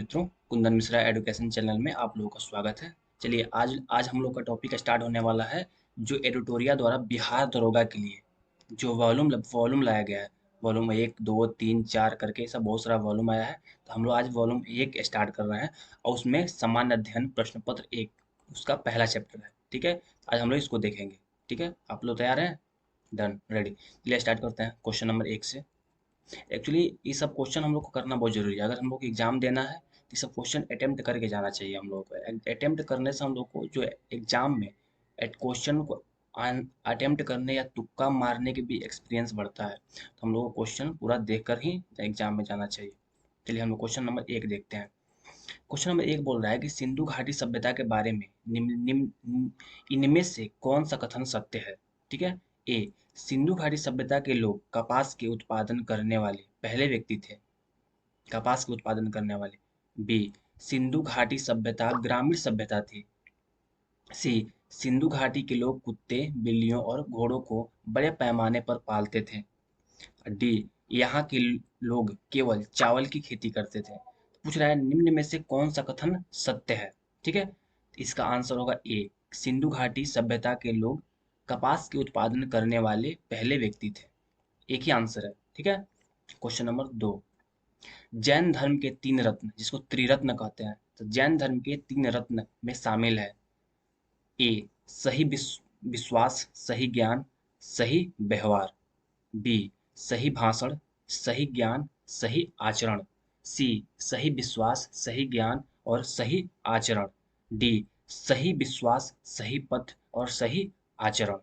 मित्रों, Kundan Mishra education channel में आप लोगों का स्वागत है। चलिए आज आज हम लोग का टॉपिक स्टार्ट होने वाला है जो एडिटोरिया द्वारा बिहार दरोगा के लिए जो वॉल्यूम लाया गया है। वॉल्यूम 1, 2, 3, 4 करके सब बहुत सारा वॉल्यूम आया है। तो हम लोग आज वॉल्यूम 1 स्टार्ट कर रहे हैं और उसमें सामान्य अध्ययन प्रश्न पत्र 1 उसका पहला चैप्टर है। ठीक है, आज हम लोग इसको देखेंगे। ठीक है, आप लोग तैयार हैं? Done, ready. चलिए स्टार्ट करते हैं क्वेश्चन नंबर 1 से। एक्चुअली ये सब क्वेश्चन हम लोग को करना बहुत जरूरी है। अगर हम लोग को एग्जाम देना है तो ये सब क्वेश्चन अटेम्प्ट करके जाना चाहिए हम लोग को। अटेम्प्ट करने से हम लोग को जो एग्जाम में क्वेश्चन को अटेम्प्ट करने या तुक्का मारने के भी एक्सपीरियंस बढ़ता है। तो हम लोग को क्वेश्चन पूरा देख कर ही एग्जाम में जाना चाहिए। चलिए हम लोग क्वेश्चन नंबर 1 देखते हैं। क्वेश्चन नंबर 1 बोल रहा है कि सिंधु घाटी सभ्यता के बारे में इनमें से कौन सा कथन सत्य है? ठीक है। ए, सिंधु घाटी सभ्यता के लोग कपास के उत्पादन करने वाले पहले व्यक्ति थे। कपास के उत्पादन करने वाले। बी, सिंधु घाटी सभ्यता ग्रामीण सभ्यता थी। सी, सिंधु घाटी के लोग कुत्ते, बिल्लियों और घोड़ों को बड़े पैमाने पर पालते थे। डी, यहाँ के लोग केवल चावल की खेती करते थे। पूछ रहा है निम्न में से कौन सा कथन सत्य है? ठीक है, इसका आंसर होगा ए, सिंधु घाटी सभ्यता के लोग कपास के उत्पादन करने वाले पहले व्यक्ति थे। एक ही आंसर है। ठीक है। क्वेश्चन नंबर 2, जैन धर्म के 3 रत्न जिसको त्रिरत्न कहते हैं, तो जैन धर्म के 3 रत्न में शामिल है। ए, सही विश्वास, सही ज्ञान, सही व्यवहार। बी, सही भाषण, सही ज्ञान, सही आचरण। सी, सही विश्वास, सही ज्ञान और सही आचरण। डी, सही विश्वास, सही पथ और सही आचरण।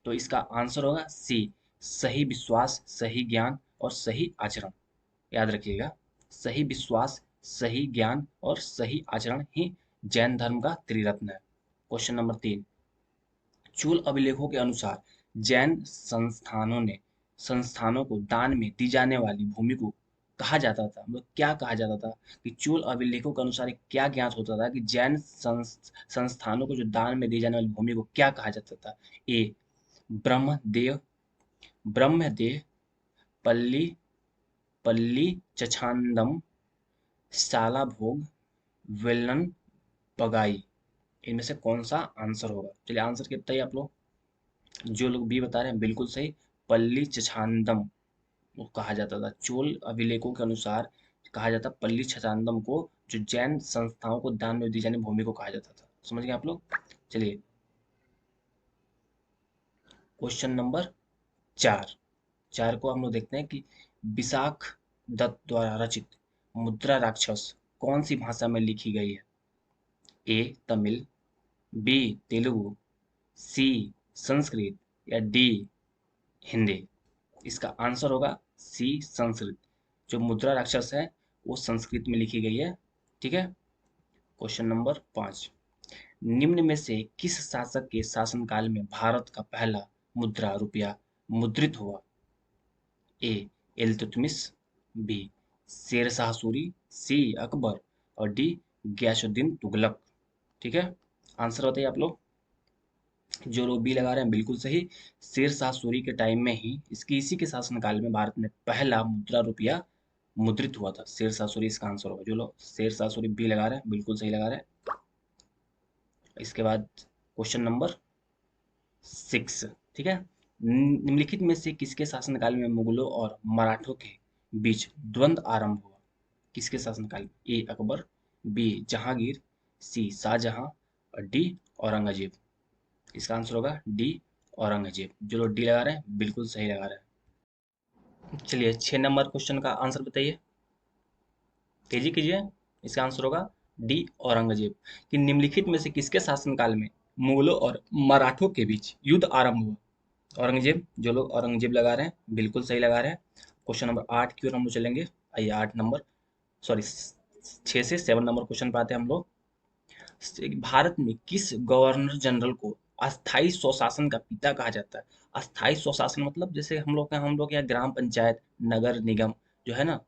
तो इसका आंसर होगा सी, सही विश्वास, सही ज्ञान और सही आचरण। याद रखिएगा, सही विश्वास, सही ज्ञान और सही आचरण ही जैन धर्म का त्रिरत्न है। क्वेश्चन नंबर 3, चूल अभिलेखों के अनुसार जैन संस्थानों को दान में दी जाने वाली भूमि को कहा जाता था, मतलब क्या कहा जाता था? कि चूल अभिलेखों के अनुसार क्या ज्ञात होता था कि जैन संस्थानों को जो दान में दी जाने वाली भूमि को क्या कहा जाता था? ए, ब्रह्मदेव ब्रह्मदेह, पल्ली पल्ली चछांदम, सालाभोग, वेलन, पगाई। इनमें से कौन सा आंसर होगा? चलिए आंसर क्या बताइए आप लोग। जो लोग बी बता रहे हैं बिल्कुल सही, पल्ली चछांदम वो कहा जाता था। चोल अभिलेखों के अनुसार कहा जाता पल्ली छछांदम को जो जैन संस्थाओं को दान में दी जाने भूमि को कहा जाता था। समझ गए आप लोग? चलिए क्वेश्चन नंबर 4, 4 को हम लोग देखते हैं कि विशाख दत्त द्वारा रचित मुद्रा राक्षस कौन सी भाषा में लिखी गई है? ए, तमिल, बी, तेलुगु, सी, संस्कृत या डी, हिंदी। इसका आंसर होगा सी, संस्कृत। जो मुद्रा राक्षस है वो संस्कृत में लिखी गई है। ठीक है। क्वेश्चन नंबर 5, निम्न में से किस शासक के शासनकाल में भारत का पहला मुद्रा रुपया मुद्रित हुआ? ए, इल्तुतमिश, बी, शेर शाह सूरी, सी, अकबर और डी, गयासुद्दीन तुगलक। ठीक है, आंसर बताइए आप लोग। जो लोग बी लगा रहे हैं बिल्कुल सही, शेर शाह सूरी के टाइम में ही इसी के शासनकाल में भारत में पहला मुद्रा रुपया मुद्रित हुआ था। शेर शाह सूरी इसका आंसर होगा। जो लोग शेर शाह सूरी बी लगा रहे हैं बिल्कुल सही लगा रहे हैं। इसके बाद क्वेश्चन नंबर 6। ठीक है, निम्नलिखित में से किसके शासनकाल में मुगलों और मराठों के बीच द्वंद्व आरंभ हुआ? किसके शासनकाल में? ए, अकबर, बी, जहांगीर, सी, शाहजहां और डी, औरंगजेब। इसका आंसर होगा डी, औरंगजेब। जो लोग डी लगा रहे हैं बिल्कुल सही लगा रहे हैं। चलिए 6 नंबर क्वेश्चन का आंसर बताइए, तेजी कीजिए। इसका आंसर होगा डी, औरंगजेब। कि निम्नलिखित में से किसके शासनकाल में मुगलों और मराठों के बीच युद्ध आरंभ हुआ? औरंगजेब। जो लोग औरंगजेब लगा रहे हैं बिल्कुल सही लगा रहे हैं। क्वेश्चन नंबर 8 की ओर हम लोग चलेंगे। आइए 8 नंबर, सॉरी 6 से 7 नंबर क्वेश्चन पे आते हैं हम लोग। भारत में किस गवर्नर जनरल को अस्थाई स्वशासन का पिता कहा जाता है? अस्थाई स्वशासन मतलब जैसे हम लोग यहाँ ग्राम पंचायत, नगर निगम जो है ना,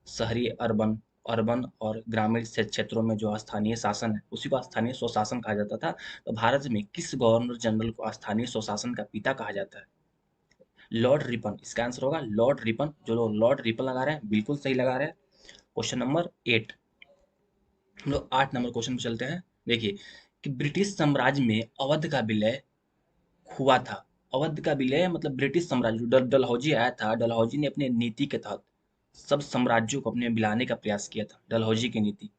शहरी अर्बन अर्बन और ग्रामीण क्षेत्रों में जो स्थानीय शासन है उसी को स्थानीय स्वशासन कहा जाता था। तो भारत में किस गवर्नर जनरल को स्थानीय स्वशासन का पिता कहा जाता है? Lord Ripon. इसका आंसर होगा लॉर्ड रिपन। जो लोग लॉर्ड रिपन लगा रहे हैं बिल्कुल सही लगा रहे हैं। क्वेश्चन नंबर 8, हम लोग 8 नंबर क्वेश्चन पे चलते हैं। देखिए कि ब्रिटिश साम्राज्य में अवध का विलय हुआ था। अवध का विलय मतलब ब्रिटिश साम्राज्य, जो डलहौजी आया था, डलहौजी ने अपने नीति के तहत सब साम्राज्यों को अपने मिलाने का प्रयास किया था, डलहौजी की नीति।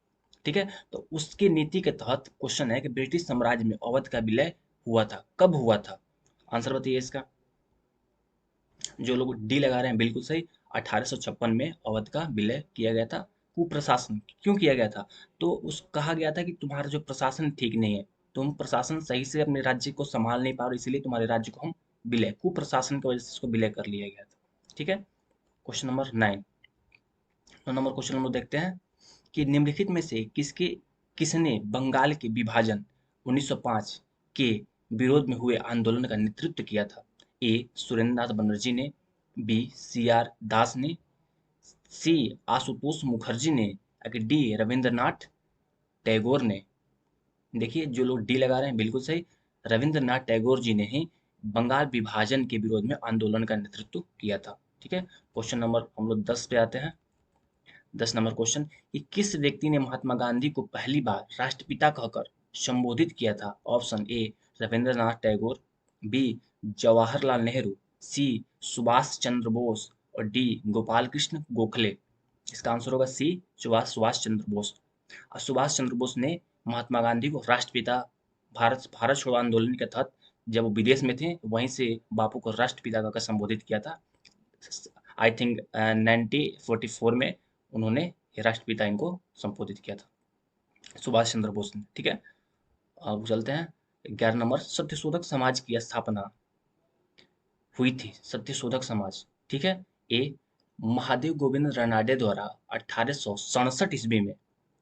ठीक है, तो उसकी नीति के तहत क्वेश्चन है कि ब्रिटिश साम्राज्य में अवध का विलय हुआ था, कब हुआ था? आंसर बताइए इसका। जो लोग डी लगा रहे हैं बिल्कुल सही। 1856 में अवध का विलय किया गया था। कुप्रशासन क्यों किया गया था? तो उस कहा गया था कि तुम्हारा जो प्रशासन ठीक नहीं है, तुम प्रशासन सही से अपने राज्य को संभाल नहीं पा रहे, इसीलिए तुम्हारे राज्य को हम विलय, कुप्रशासन की वजह से इसको विलय कर लिया गया था। ठीक है, क्वेश्चन नंबर 9। 9 नंबर क्वेश्चन हम लोग देखते हैं कि निम्नलिखित में से किसने बंगाल के विभाजन 1905 के विरोध में हुए आंदोलन का नेतृत्व किया था? ए सुरेंद्रनाथ बनर्जी ने, बी सी आर दास ने, सी आशुतोष मुखर्जी ने, या कि डी रविंद्रनाथ टैगोर ने। देखिए जो लोग डी लगा रहे हैं बिल्कुल सही। रविंद्रनाथ टैगोर जी ने ही बंगाल विभाजन के विरोध में आंदोलन का नेतृत्व किया था। ठीक है, क्वेश्चन नंबर हम लोग 10 पे आते हैं। 10 नंबर क्वेश्चन कि किस व्यक्ति ने महात्मा गांधी को पहली बार राष्ट्रपिता कहकर संबोधित किया था? Option A Rabindranath Tagore, B Jawaharlal Nehru, C Subhash Chandra Bose और डी गोपाल कृष्ण गोखले। इसका आंसर होगा सी सुभाष सुभाष चंद्र बोस। और सुभाष चंद्र बोस ने महात्मा गांधी को राष्ट्रपिता, भारत भारत छोड़ो आंदोलन के तहत जब वो विदेश में थे वहीं से बापू को राष्ट्रपिता कहकर संबोधित किया था। आई थिंक 1944 में उन्होंने ये राष्ट्रपिता इनको संबोधित किया था, सुभाष चंद्र बोस ने। ठीक है, अब चलते हैं 11 नंबर। सत्यशोधक समाज की स्थापना हुई थी, सत्यशोधक समाज। ठीक है, ए महादेव गोविंद रनाडे द्वारा 1867 ईस्वी में,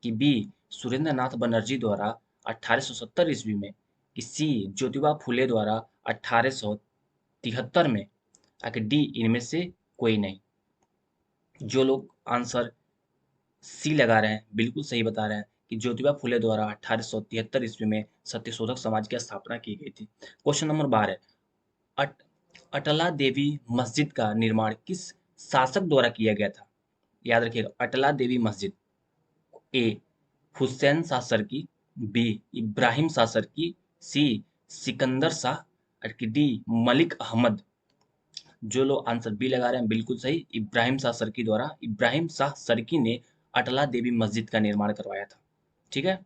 कि बी सुरेंद्रनाथ बनर्जी द्वारा 1870 ईस्वी में, कि सी ज्योतिबा फुले द्वारा 1873 में, या कि डी इनमें से कोई नहीं। जो लोग आंसर सी लगा रहे हैं बिल्कुल सही बता रहे हैं कि ज्योतिबा फुले द्वारा 1873 ईस्वी में सत्यशोधक समाज की स्थापना की गई थी। Question number 12। अट, अटला देवी मस्जिद का निर्माण किस शासक द्वारा किया गया था? याद रखिएगा, अटला देवी मस्जिद। ए हुसैन शाह सरकी, बी इब्राहिम शाह सरकी, सी सिकंदर शाह और कि डी मलिक अहमद। जो लोग आंसर बी लगा रहे हैं बिल्कुल सही, इब्राहिम शाह सरकी द्वारा, इब्राहिम शाह सरकी ने अटला देवी मस्जिद का निर्माण करवाया था। ठीक है,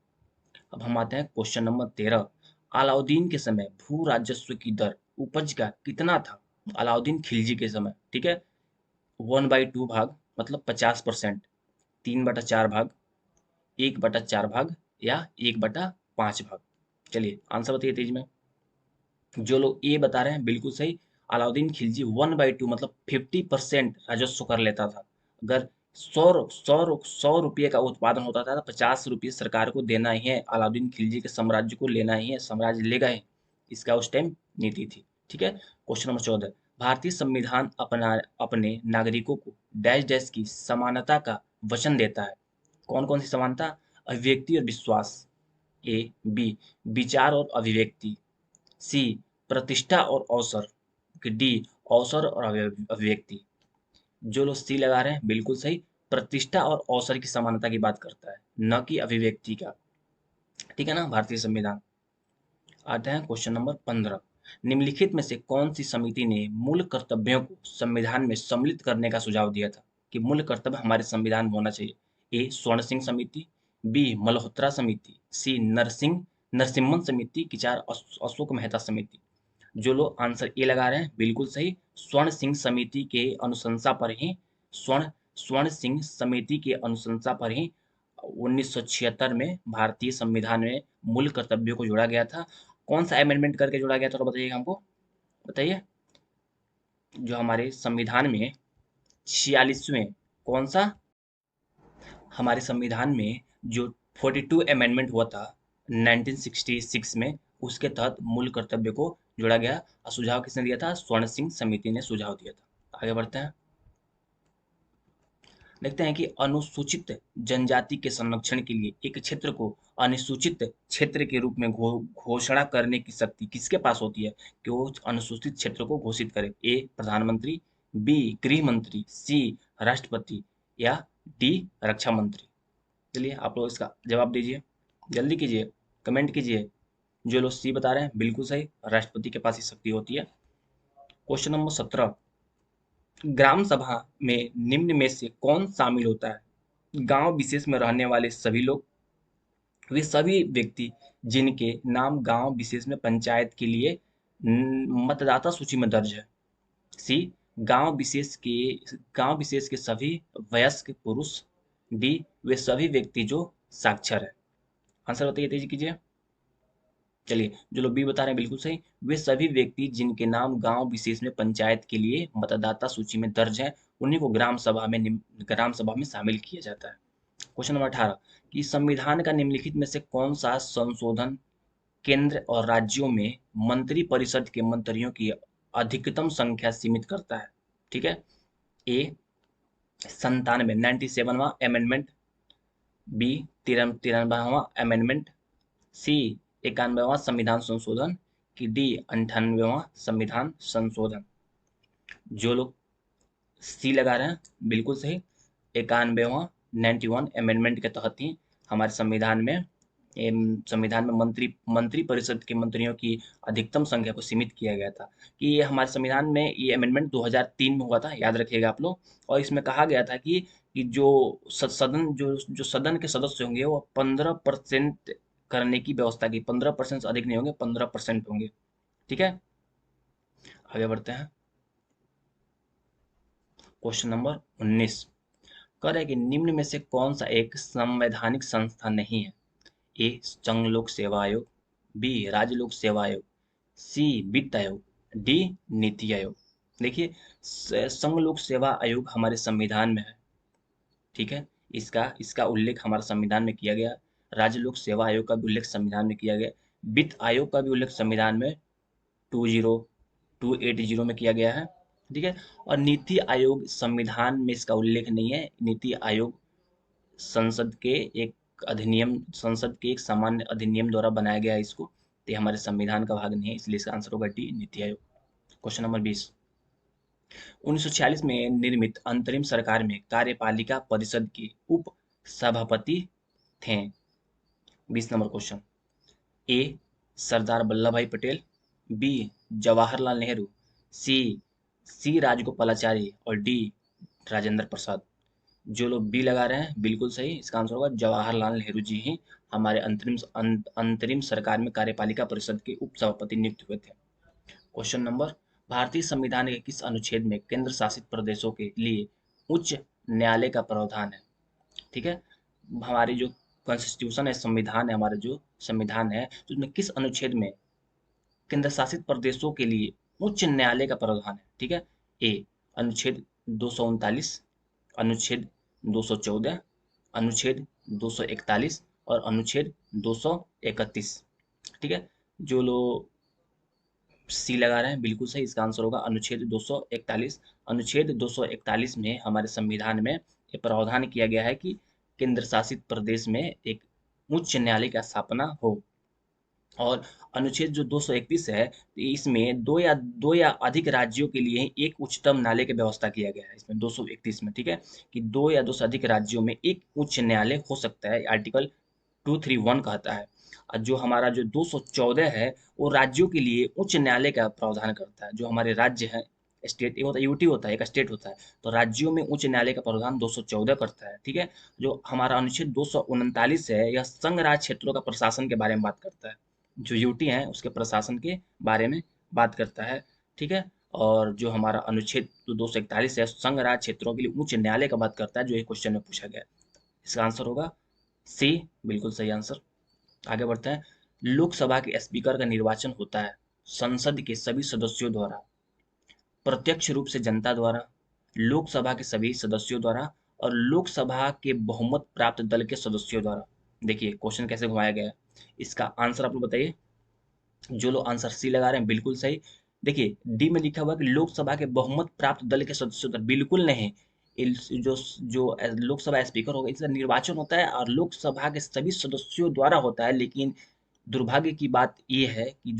अब हम आते हैं क्वेश्चन नंबर 13। अलाउद्दीन के समय भू राजस्व की दर उपज का कितना था? अलाउद्दीन खिलजी के समय। ठीक है, 1/2 भाग मतलब 50%, 3/4 भाग, 1/4 भाग या 1/5 भाग। चलिए आंसर बताइए तेज में। जो लोग ए बता रहे हैं बिल्कुल सही। अलाउद्दीन खिलजी 1/2 मतलब 50% राजस्व कर लेता था। अगर 100 रुपये का उत्पादन होता था तो 50 रुपये सरकार को देना ही है, अलाउद्दीन खिलजी के साम्राज्य को लेना ही है, साम्राज्य लेगा ही। इसका उस टाइम नीति थी। ठीक है, क्वेश्चन नंबर 14। भारतीय संविधान अपने नागरिकों को डैश डैश की समानता का वचन देता है। कौन कौन सी समानता? अभिव्यक्ति और विश्वास, ए बी विचार और अभिव्यक्ति, सी प्रतिष्ठा और अवसर, कि डी अवसर और अभिव्यक्ति। जो लोग सी लगा रहे हैं बिल्कुल सही, प्रतिष्ठा और अवसर की समानता की बात करता है, न कि अभिव्यक्ति का। ठीक है ना, भारतीय संविधान। आते हैं क्वेश्चन नंबर 15। निम्नलिखित में से कौन सी समिति ने मूल कर्तव्यों को संविधान में सम्मिलित करने का सुझाव दिया था? कि मूल कर्तव्य हमारे संविधान में होना चाहिए। ए स्वर्ण सिंह समिति, बी मल्होत्रा समिति, सी नरसिम्हन समिति, कि चार अशोक मेहता समिति। जो लोग आंसर ए लगा रहे हैं बिल्कुल सही, स्वर्ण सिंह समिति के अनुशंसा पर ही, स्वर्ण सिंह समिति के अनुशंसा पर ही 1976 में भारतीय संविधान में मूल कर्तव्यों को जोड़ा गया था। कौन सा अमेंडमेंट करके जोड़ा गया था, थोड़ा बताइएगा हमको, बताइए। जो हमारे संविधान में 46वें, कौन सा? हमारे संविधान में जो 42 अमेंडमेंट हुआ था 1966 में, उसके तहत मूल कर्तव्य को जोड़ा गया। और सुझाव किसने दिया था? स्वर्ण सिंह समिति ने सुझाव दिया था। आगे बढ़ते हैं, देखते हैं कि अनुसूचित जनजाति के संरक्षण के लिए एक क्षेत्र को अनुसूचित क्षेत्र के रूप में घोषणा करने की शक्ति किसके पास होती है कि वो अनुसूचित क्षेत्र को घोषित करे? ए प्रधानमंत्री, बी गृह मंत्री, सी राष्ट्रपति या डी रक्षा मंत्री। चलिए आप लोग इसका जवाब दीजिए, जल्दी कीजिए, कमेंट कीजिए। जो लोग सी बता रहे हैं बिल्कुल सही, राष्ट्रपति के पास ही शक्ति होती है। क्वेश्चन नंबर 17, ग्राम सभा में निम्न में से कौन शामिल होता है? गांव विशेष में रहने वाले सभी लोग, वे सभी व्यक्ति जिनके नाम गांव विशेष में पंचायत के लिए मतदाता सूची में दर्ज है। सी, गांव विशेष के गांव विशेष के सभी वयस्क पुरुष। डी, वे सभी व्यक्ति जो साक्षर है। आंसर बताइए, तेजी कीजिए। चलिए, जो लोग बी बता रहे हैं बिल्कुल सही, वे सभी व्यक्ति जिनके नाम गांव विशेष में पंचायत के लिए मतदाता सूची में दर्ज है, उन्हीं को ग्राम सभा में शामिल किया जाता है। क्वेश्चन नंबर 18, कि संविधान का निम्नलिखित में से कौन सा संशोधन केंद्र और राज्यों में मंत्री परिषद के मंत्रियों की अधिकतम संख्या सीमित करता है? ठीक है। ए, 97वां अमेंडमेंट। बी, 93वां अमेंडमेंट। सी, 91वां संविधान संशोधन। कि डी, 98वां संविधान संशोधन। जो लोग सी लगा रहे हैं बिल्कुल सही, 91वां 91 अमेंडमेंट के तहत ही हमारे संविधान में मंत्री परिषद के मंत्रियों की अधिकतम संख्या को सीमित किया गया था। कि ये हमारे संविधान में ये अमेंडमेंट 2003 में हुआ था, याद रखिएगा आप लोग। और इसमें कहा गया था कि जो सदन के सदस्य होंगे वो 15% करने की व्यवस्था की। 15% से अधिक नहीं होंगे, 15% होंगे। ठीक है, आगे बढ़ते हैं। क्वेश्चन नंबर 19, कह रहे हैं कि निम्न में से कौन सा एक संवैधानिक संस्था नहीं है? ए, संघ लोक सेवा आयोग। बी, राज्य लोक सेवा आयोग। सी, वित्त आयोग। डी, नीति आयोग। देखिए, संघ लोक सेवा आयोग हमारे संविधान में है। ठीक है, इसका इसका उल्लेख हमारे संविधान में किया गया। राज्य लोक सेवा आयोग का भी उल्लेख संविधान में किया गया। वित्त आयोग का भी उल्लेख संविधान में 20280 में किया गया है। ठीक है, और नीति आयोग संविधान में इसका उल्लेख नहीं है। नीति आयोग संसद के संसद के एक सामान्य अधिनियम द्वारा बनाया गया है इसको। तो ये हमारे संविधान का भाग नहीं है, इसलिए इसका आंसर होगा D, NITI Aayog. Question number 20, 1946 में निर्मित अंतरिम सरकार में कार्यपालिका परिषद के उप सभापति थे। 20 नंबर क्वेश्चन, ए, सरदार वल्लभ भाई पटेल। बी, जवाहरलाल नेहरू। सी, राजगोपालाचारी। और डी, राजेंद्र प्रसाद। जो लोग बी लगा रहे हैं बिल्कुल सही, इसका आंसर होगा जवाहरलाल नेहरू जी ही हमारे अंतरिम सरकार में कार्यपालिका परिषद के उप सभापति नियुक्त हुए थे। क्वेश्चन नंबर, भारतीय संविधान के किस अनुच्छेद में केंद्र शासित प्रदेशों के लिए उच्च न्यायालय का प्रावधान है? ठीक है, हमारी जो कॉन्स्टिट्यूशन है, संविधान है, हमारा जो संविधान है, तो उसमें किस अनुच्छेद में केंद्र शासित प्रदेशों के लिए उच्च न्यायालय का प्रावधान है? ठीक है, ए, अनुच्छेद 239, अनुच्छेद 214, अनुच्छेद 241 और अनुच्छेद 231। ठीक है, जो लोग सी लगा रहे हैं बिल्कुल सही, इसका आंसर होगा अनुच्छेद 241। अनुच्छेद 241 में हमारे संविधान में ये प्रावधान किया गया है कि केंद्र शासित प्रदेश में एक उच्च न्यायालय की स्थापना हो। और अनुच्छेद जो 231 है, तो इसमें दो या अधिक राज्यों के लिए एक उच्चतम न्यायालय की व्यवस्था किया गया है इसमें 231 में। ठीक है, कि दो या दो से अधिक राज्यों में एक उच्च न्यायालय हो सकता है, आर्टिकल 231 कहता है। और जो हमारा जो 214 है, वो राज्यों के लिए उच्च न्यायालय का प्रावधान करता है। जो हमारे राज्य हैं, स्टेट एक होता है, यूटी होता है, एक स्टेट होता है, तो राज्यों में उच्च न्यायालय का प्रावधान 214 करता है। ठीक है, जो हमारा अनुच्छेद 239 है, यह संघ राज्य क्षेत्रों का प्रशासन के बारे में बात करता है। जो यूटी है उसके प्रशासन के बारे में बात करता है। ठीक है, और जो हमारा अनुच्छेद 241 है, संघ राज्य क्षेत्रों के लिए उच्च न्यायालय का बात करता है, जो एक क्वेश्चन में पूछा गया है। इसका आंसर होगा सी, बिल्कुल सही आंसर। आगे बढ़ते हैं। लोकसभा के स्पीकर का निर्वाचन होता है संसद के सभी सदस्यों द्वारा, प्रत्यक्ष रूप से जनता द्वारा, लोकसभा के सभी सदस्यों द्वारा, और लोकसभा के बहुमत प्राप्त दल के सदस्यों द्वारा। देखिए क्वेश्चन कैसे घुमाया गया है, इसका आंसर आप लोग बताइए। जो लोग आंसर सी लगा रहे हैं बिल्कुल सही। देखिए डी में लिखा हुआ है कि लोकसभा के बहुमत प्राप्त दल के सदस्यों द्वारा, बिल्कुल नहीं। जो जो लोकसभा स्पीकर होगा इसका निर्वाचन होता है और लोकसभा के सभी सदस्यों द्वारा होता है। लेकिन दुर्भाग्य की बात ये है कि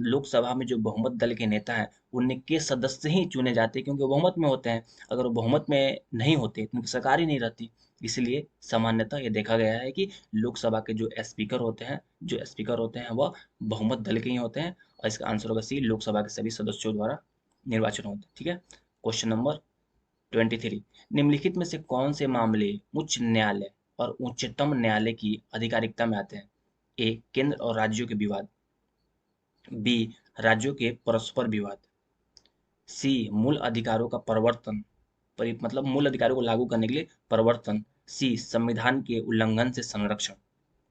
लोकसभा में जो बहुमत दल के नेता हैं, उनके सदस्य ही चुने जाते हैं, क्योंकि वो बहुमत में होते हैं। अगर वो बहुमत में नहीं होते तो उनकी सरकार ही नहीं रहती। इसलिए सामान्यतः ये देखा गया है कि लोकसभा के जो स्पीकर होते हैं वह बहुमत दल के ही होते हैं, और इसका आंसर होगा सी, लोकसभा के सभी सदस्यों द्वारा निर्वाचन होते हैं। ठीक है, क्वेश्चन नंबर 23, निम्नलिखित में से कौन से मामले उच्च न्यायालय और उच्चतम न्यायालय की आधिकारिकता में आते हैं? ए, केंद्र और राज्यों के विवाद। बी, राज्यों के परस्पर विवाद। सी, मूल अधिकारों का परिवर्तन, मतलब मूल अधिकारों को लागू करने के लिए परिवर्तन। सी, संविधान के उल्लंघन से संरक्षण।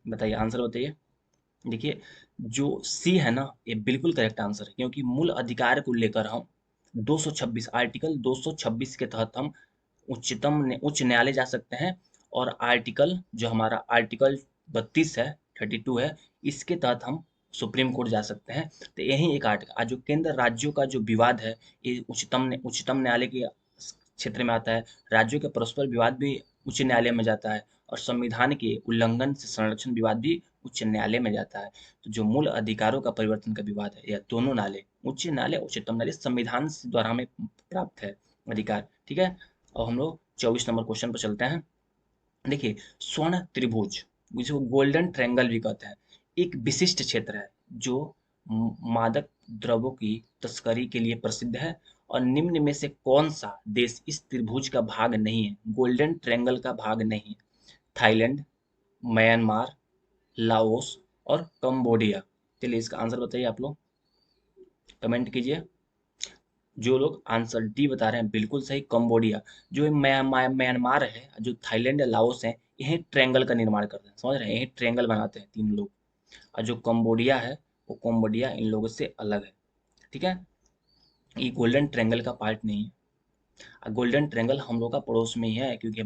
बताइए, आंसर बताइए। देखिए, जो सी है ना, ये बिल्कुल करेक्ट आंसर है, क्योंकि मूल अधिकार को लेकर हम 226 आर्टिकल 226 के तहत हम उच्च न्यायालय जा सकते हैं, और आर्टिकल जो हमारा आर्टिकल 32 है, 32 है, इसके तहत हम सुप्रीम कोर्ट जा सकते हैं। तो यही एक आर्टिकल जो केंद्र राज्यों का जो विवाद है, ये उच्चतम न्यायालय के क्षेत्र में आता है। राज्यों के परस्पर विवाद भी उच्च न्यायालय में जाता है, और संविधान के उल्लंघन से संरक्षण विवाद भी उच्च न्यायालय में जाता है। तो जो मूल अधिकारों का परिवर्तन का विवाद है, यह दोनों न्यायालय, उच्च न्यायालय, उच्चतम न्यायालय, संविधान द्वारा हमें प्राप्त है अधिकार। ठीक है, और हम लोग 24 नंबर क्वेश्चन पर चलते हैं। देखिए, स्वर्ण त्रिभुज, जिसको गोल्डन ट्रायंगल भी कहते हैं, एक विशिष्ट क्षेत्र है जो मादक द्रव्यों की तस्करी के लिए प्रसिद्ध है, और निम्न में से कौन सा देश इस त्रिभुज का भाग नहीं है, गोल्डन ट्रायंगल का भाग नहीं है? थाईलैंड, म्यांमार, लाओस और कंबोडिया। चलिए, इसका आंसर बताइए आप लोग, कमेंट कीजिए। जो लोग आंसर डी बता रहे हैं बिल्कुल सही, कंबोडिया। जो म्यांमार है, जो थाईलैंड, लाओस है, यही ट्रायंगल का निर्माण करते हैं, समझ रहे हैं, यही ट्रायंगल बनाते हैं तीन लोग। और जो कंबोडिया है, वो कंबोडिया इन लोगों से अलग है। ठीक है, ये गोल्डन ट्रायंगल का पार्ट नहीं है। गोल्डन ट्रायंगल हम लोग का पड़ोस में ही है, क्योंकि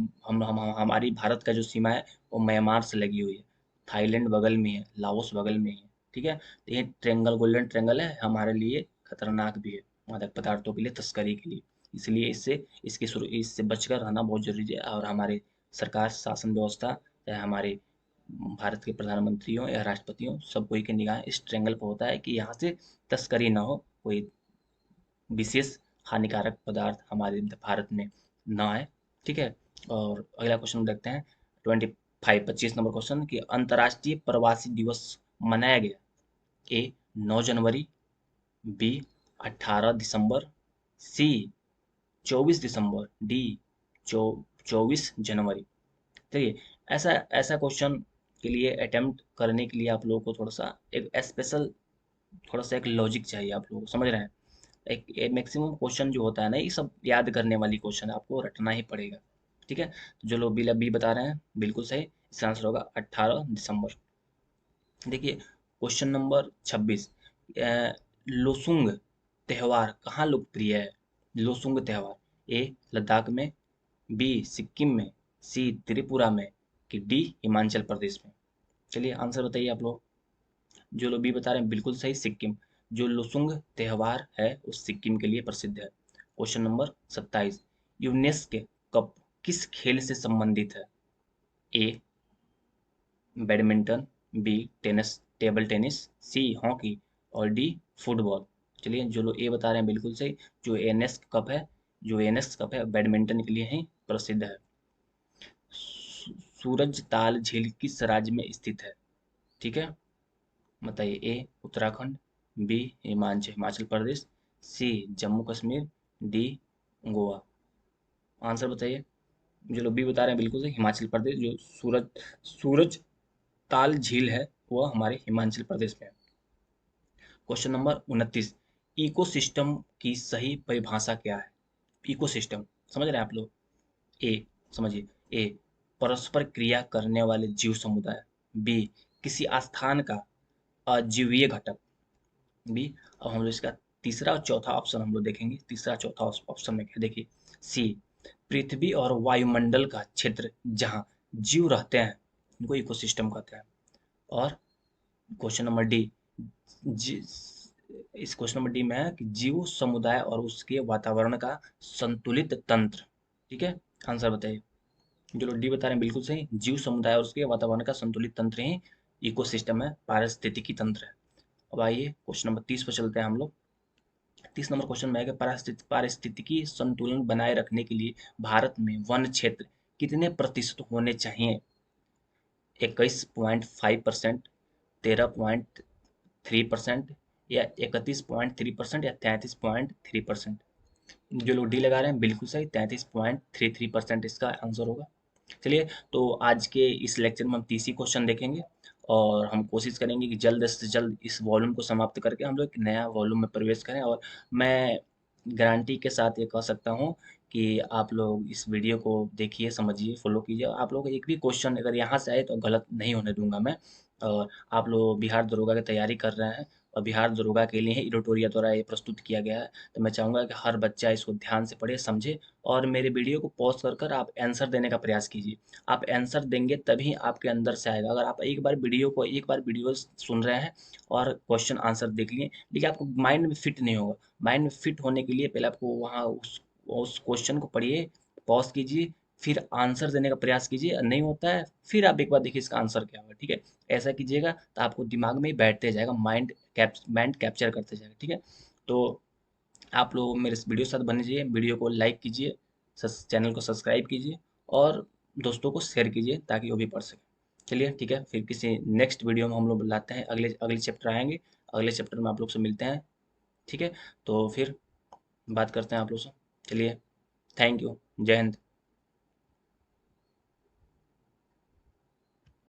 हमारी भारत का जो सीमा है वो म्यांमार से लगी हुई है। थाईलैंड बगल में है, लाओस बगल में ही है। ठीक है, तो ये ट्रायंगल, गोल्डन ट्रायंगल है, हमारे लिए खतरनाक भी है मादक पदार्थों के लिए, तस्करी के लिए। इसलिए इससे बचकर रहना बहुत जरूरी है, और हमारे सरकार, शासन व्यवस्था, चाहे हमारे भारत के प्रधानमंत्रियों या राष्ट्रपतियों, सब कोई की निगाह इस ट्रायंगल पर होता है कि यहाँ से तस्करी ना हो, कोई विशेष हानिकारक पदार्थ हमारे भारत में ना आए। ठीक है, और अगला क्वेश्चन देखते हैं, 25 नंबर क्वेश्चन, कि अंतर्राष्ट्रीय प्रवासी दिवस मनाया गया? ए, 9 जनवरी। बी, 18 दिसंबर। सी, 24 दिसंबर। डी, 24 जनवरी। चलिए, ऐसा ऐसा क्वेश्चन के लिए अटेम्प्ट करने के लिए आप लोगों को थोड़ा सा एक स्पेशल, थोड़ा सा एक लॉजिक चाहिए, आप लोग समझ रहे हैं। एक मैक्सिमम क्वेश्चन जो होता है ना, ये सब याद करने वाली क्वेश्चन आपको रटना ही पड़ेगा। ठीक है, तो जो लोग बी बता रहे हैं बिल्कुल सही, इसका आंसर होगा 18 दिसंबर। देखिए, क्वेश्चन नंबर 26, लोसुंग त्योहार कहाँ लोकप्रिय है? लोसुंग त्योहार, ए, लद्दाख में। बी, सिक्किम में। सी, त्रिपुरा में। कि डी, हिमाचल प्रदेश में? चलिए, आंसर बताइए आप लोग। जो लोग बी बता रहे हैं बिल्कुल सही, सिक्किम। जो लोसुंग त्योहार है वो सिक्किम के लिए प्रसिद्ध है। क्वेश्चन नंबर 27, यूनेस्को कप किस खेल से संबंधित है? A, badminton. B, table tennis. C, hockey. और डी, फुटबॉल। चलिए, जो लोग ए बता रहे हैं बिल्कुल सही, जो एनएस कप है बैडमिंटन के लिए ही प्रसिद्ध है। सूरज ताल झील किस राज्य में स्थित है? ठीक है, बताइए। ए, उत्तराखंड। बी, हिमाचल प्रदेश। सी, जम्मू कश्मीर। डी, गोवा। आंसर बताइए। जो लोग बी बता रहे हैं बिल्कुल सही, हिमाचल प्रदेश। जो सूरज ताल झील है वह हमारे हिमाचल प्रदेश में है। क्वेश्चन नंबर 29, इकोसिस्टम की सही परिभाषा क्या है? इकोसिस्टम समझ रहे हैं आप लोग? ए, समझिए। ए, परस्पर क्रिया करने वाले जीव समुदाय। बी, किसी स्थान का अजीवीय घटक। बी, अब हम लोग इसका तीसरा और चौथा ऑप्शन हम लोग देखेंगे। तीसरा चौथा ऑप्शन में क्या, देखिए। सी, पृथ्वी और वायुमंडल का क्षेत्र जहाँ जीव रहते हैं, उनको इकोसिस्टम कहते हैं। और क्वेश्चन नंबर डी, इस क्वेश्चन नंबर डी में है कि जीव समुदाय और उसके वातावरण का संतुलित तंत्र। ठीक है, आंसर बताइए। जो लोग डी बता रहे हैं बिल्कुल सही, जीव समुदाय और उसके वातावरण का संतुलित तंत्र ही इकोसिस्टम है, पारिस्थितिकी तंत्र है। अब आइए क्वेश्चन नंबर 30 पर चलते हैं हम लोग। 30 नंबर क्वेश्चन में है कि पारिस्थितिकी संतुलन बनाए रखने के लिए भारत में वन क्षेत्र कितने प्रतिशत होने चाहिए? 21.5%, 13.3% या 31.3% या 33.3%? जो लोग डी लगा रहे हैं बिल्कुल सही, 33.33% इसका आंसर होगा। चलिए, तो आज के इस लेक्चर में हम 30 ही क्वेश्चन देखेंगे और हम कोशिश करेंगे कि जल्द से जल्द इस वॉल्यूम को समाप्त करके हम लोग एक नया वॉल्यूम में प्रवेश करें। और मैं गारंटी के साथ ये कह सकता हूँ कि आप लोग इस वीडियो को देखिए, समझिए, फॉलो कीजिए। आप लोग एक भी क्वेश्चन अगर यहाँ से आए तो गलत नहीं होने दूंगा मैं। और आप लोग बिहार दरोगा की तैयारी कर रहे हैं और बिहार दरोगा के लिए ही एडिटोरिया द्वारा ये प्रस्तुत किया गया है। तो मैं चाहूँगा कि हर बच्चा इसको ध्यान से पढ़े, समझे और मेरे वीडियो को पॉज कर आप आंसर देने का प्रयास कीजिए। आप आंसर देंगे तभी आपके अंदर से आएगा। अगर आप एक बार वीडियो सुन रहे हैं और क्वेश्चन आंसर देख लिए, लेकिन आपको माइंड में फिट नहीं होगा। माइंड में फिट होने के लिए पहले आपको वहाँ उस क्वेश्चन को पढ़िए, पॉज कीजिए, फिर आंसर देने का प्रयास कीजिए। नहीं होता है फिर आप एक बार देखिए इसका आंसर क्या होगा। ठीक है, ऐसा कीजिएगा तो आपको दिमाग में ही बैठते जाएगा, माइंड कैप्चर करते जाएगा। ठीक है, तो आप लोग मेरे इस वीडियो के साथ बने रहिए, वीडियो को लाइक कीजिए, चैनल को सब्सक्राइब कीजिए और दोस्तों को शेयर कीजिए ताकि वो भी पढ़ सकें। चलिए ठीक है, फिर किसी नेक्स्ट वीडियो में हम लोग लाते हैं, अगले अगले चैप्टर आएंगे, अगले चैप्टर में आप लोग से मिलते हैं। ठीक है, तो फिर बात करते हैं आप लोग से। चलिए, थैंक यू, जय हिंद।